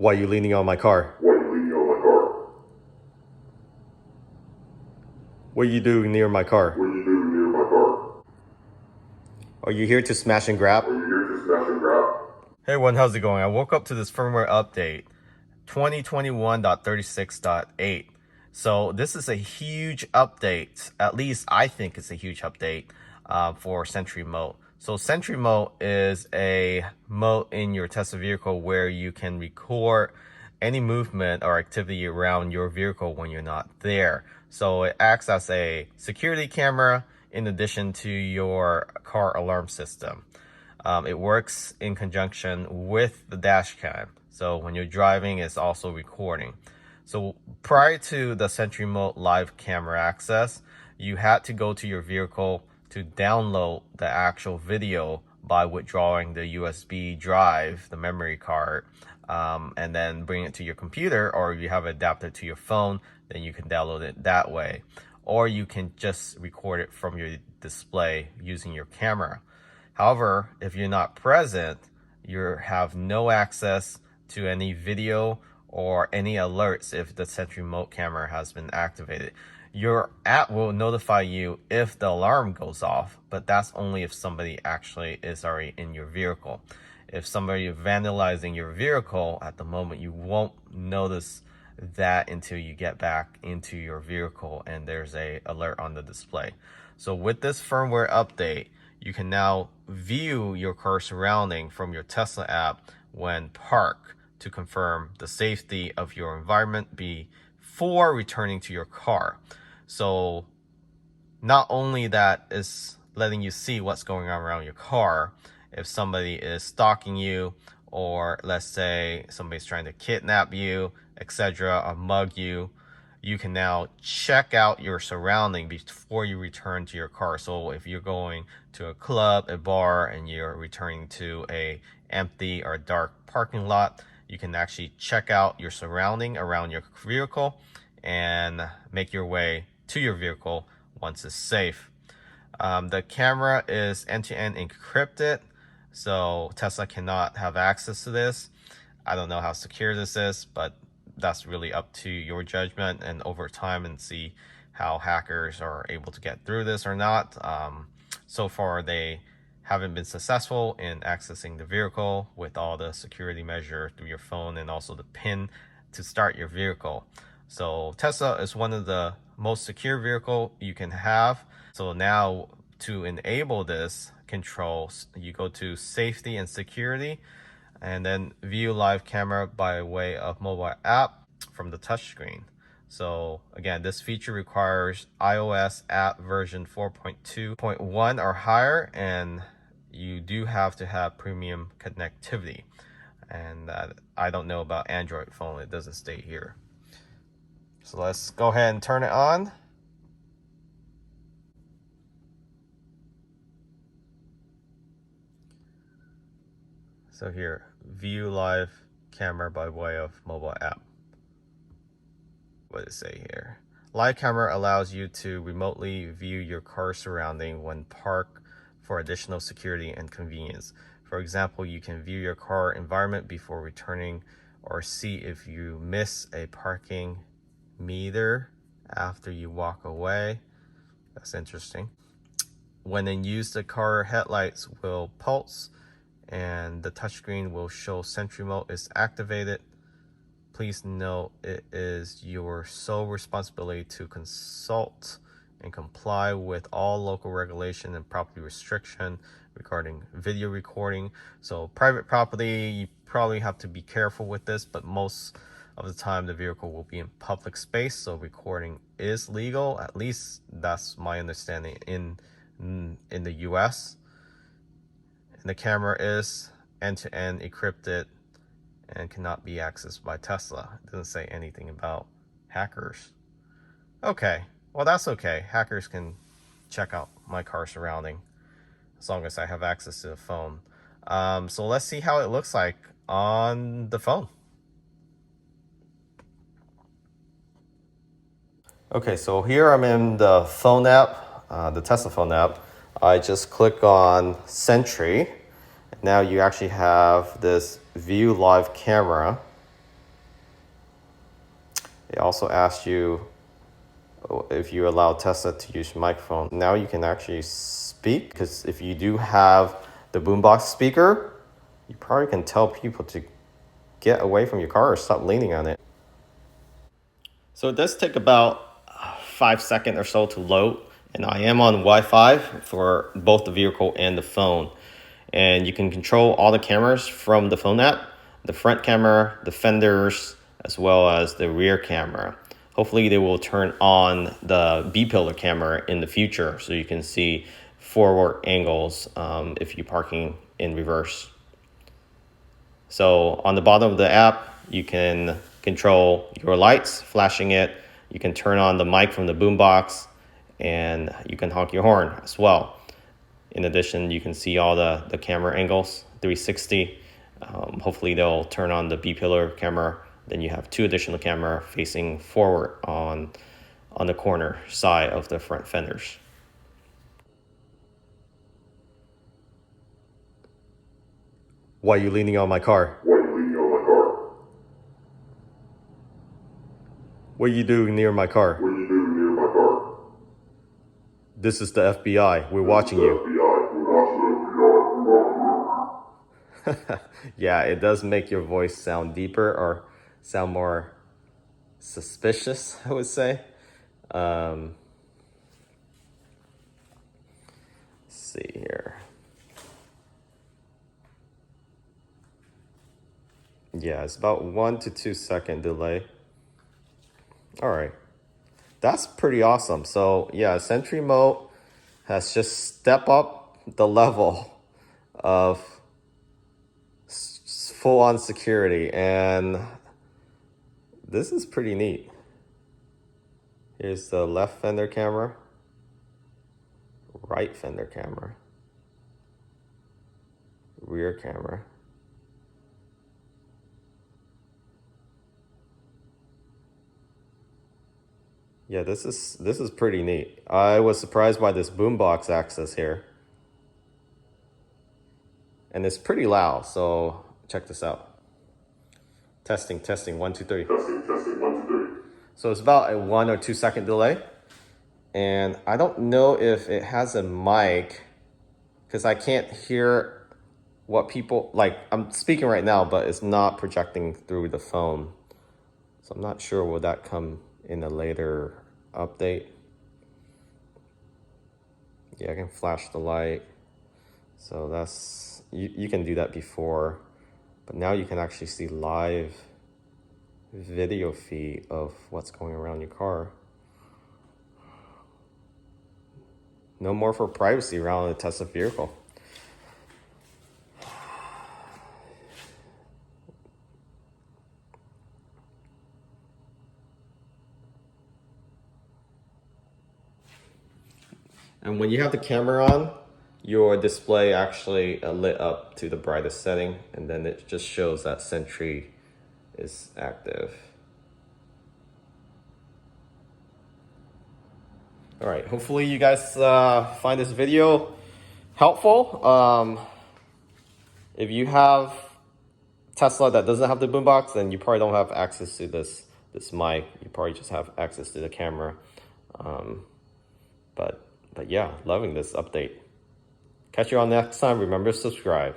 Why are you leaning on my car? Why are you leaning on my car? What are you doing near my car? What are you doing near my car? Are you here to smash and grab? Are you here to smash and grab? Hey everyone, how's it going? I woke up to this firmware update, 2021.36.8. So this is a huge update. At least I think it's a huge update for Sentry mode. So Sentry mode is a mode in your Tesla vehicle where you can record any movement or activity around your vehicle when you're not there. So it acts as a security camera in addition to your car alarm system. It works in conjunction with the Dashcam. So when you're driving, it's also recording. So prior to the Sentry Mode live camera access, you had to go to your vehicle to download the actual video by withdrawing the USB drive, the memory card, and then bring it to your computer, or if you have it adapted to your phone, then you can download it that way. Or you can just record it from your display using your camera. However, if you're not present, you have no access to any video or any alerts if the Sentry Mode camera has been activated. Your app will notify you if the alarm goes off, but that's only if somebody actually is already in your vehicle. If somebody is vandalizing your vehicle at the moment, you won't notice that until you get back into your vehicle and there's a alert on the display. So with this firmware update, you can now view your car surrounding from your Tesla app when parked to confirm the safety of your environment before returning to your car. So not only that is letting you see what's going on around your car, if somebody is stalking you, or let's say somebody's trying to kidnap you, etc., or mug you, you can now check out your surrounding before you return to your car. So if you're going to a club, a bar, and you're returning to a empty or dark parking lot, you can actually check out your surrounding around your vehicle and make your way to your vehicle once it's safe. The camera is end-to-end encrypted, so Tesla cannot have access to this. I don't know how secure this is, but that's really up to your judgment and over time, and see how hackers are able to get through this or not. So far, they haven't been successful in accessing the vehicle with all the security measure through your phone and also the PIN to start your vehicle. So Tesla is one of the most secure vehicle you can have. So now to enable this control, you go to safety and security, and then view live camera by way of mobile app from the touchscreen. So again, this feature requires iOS app version 4.2.1 or higher, and you do have to have premium connectivity. And I don't know about Android phone, it doesn't state here. So let's go ahead and turn it on. So here, view live camera by way of mobile app. What does it say here? Live camera allows you to remotely view your car surrounding when parked for additional security and convenience. For example, you can view your car environment before returning, or see if you miss a parking meter after you walk away. That's interesting. When in use, the car headlights will pulse and the touchscreen will show Sentry Mode is activated. Please note it is your sole responsibility to consult and comply with all local regulation and property restriction regarding video recording. So private property, you probably have to be careful with this, but most of the time the vehicle will be in public space, so recording is legal. At least that's my understanding in the US. And the camera is end-to-end encrypted and cannot be accessed by Tesla. It doesn't say anything about hackers. Okay, well that's okay. Hackers can check out my car surrounding as long as I have access to the phone. So let's see how it looks like on the phone. Okay, so here I'm in the phone app, the Tesla phone app. I just click on Sentry. Now you actually have this view live camera It also asks you if you allow Tesla to use your microphone. Now you can actually speak, because if you do have the Boombox speaker, you probably can tell people to get away from your car or stop leaning on it. So it does take about 5 seconds or so to load, and I am on Wi-Fi for both the vehicle and the phone. And you can control all the cameras from the phone app, the front camera, the fenders, as well as the rear camera. Hopefully they will turn on the B-pillar camera in the future so you can see forward angles if you're parking in reverse. So on the bottom of the app, you can control your lights, flashing it. You can turn on the mic from the boombox, and you can honk your horn as well. In addition, you can see all the camera angles, 360. Hopefully they'll turn on the B-pillar camera. Then you have 2 additional camera facing forward on the corner side of the front fenders. Why are you leaning on my car? Why are you leaning on my car? What are you doing near my car? What are you doing near my car? This is the FBI. We're watching you. FBI. We're watching you. Yeah, it does make your voice sound deeper or sound more suspicious, I would say. Let's see here. Yeah, it's about 1 to 2 second delay. All right, that's pretty awesome. So yeah, Sentry mode has just stepped up the level of full-on security, and this is pretty neat. Here's the left fender camera, right fender camera, rear camera. Yeah, this is pretty neat. I was surprised by this boombox access here. And it's pretty loud, so check this out. Testing, 1, 2, 3. Testing, 1, 2, 3. So it's about a 1 or 2 second delay. And I don't know if it has a mic, because I can't hear what people, like, I'm speaking right now, but it's not projecting through the phone. So I'm not sure, will that come in a later update? Yeah, I can flash the light. So that's, you can do that before, but now you can actually see live video feed of what's going around your car. No more for privacy around a Tesla vehicle. And when you have the camera on, your display actually lit up to the brightest setting, and then it just shows that Sentry is active. All right, hopefully you guys find this video helpful. If you have Tesla that doesn't have the boombox, then you probably don't have access to this mic. You probably just have access to the camera. But yeah, loving this update. Catch you on next time. Remember to subscribe.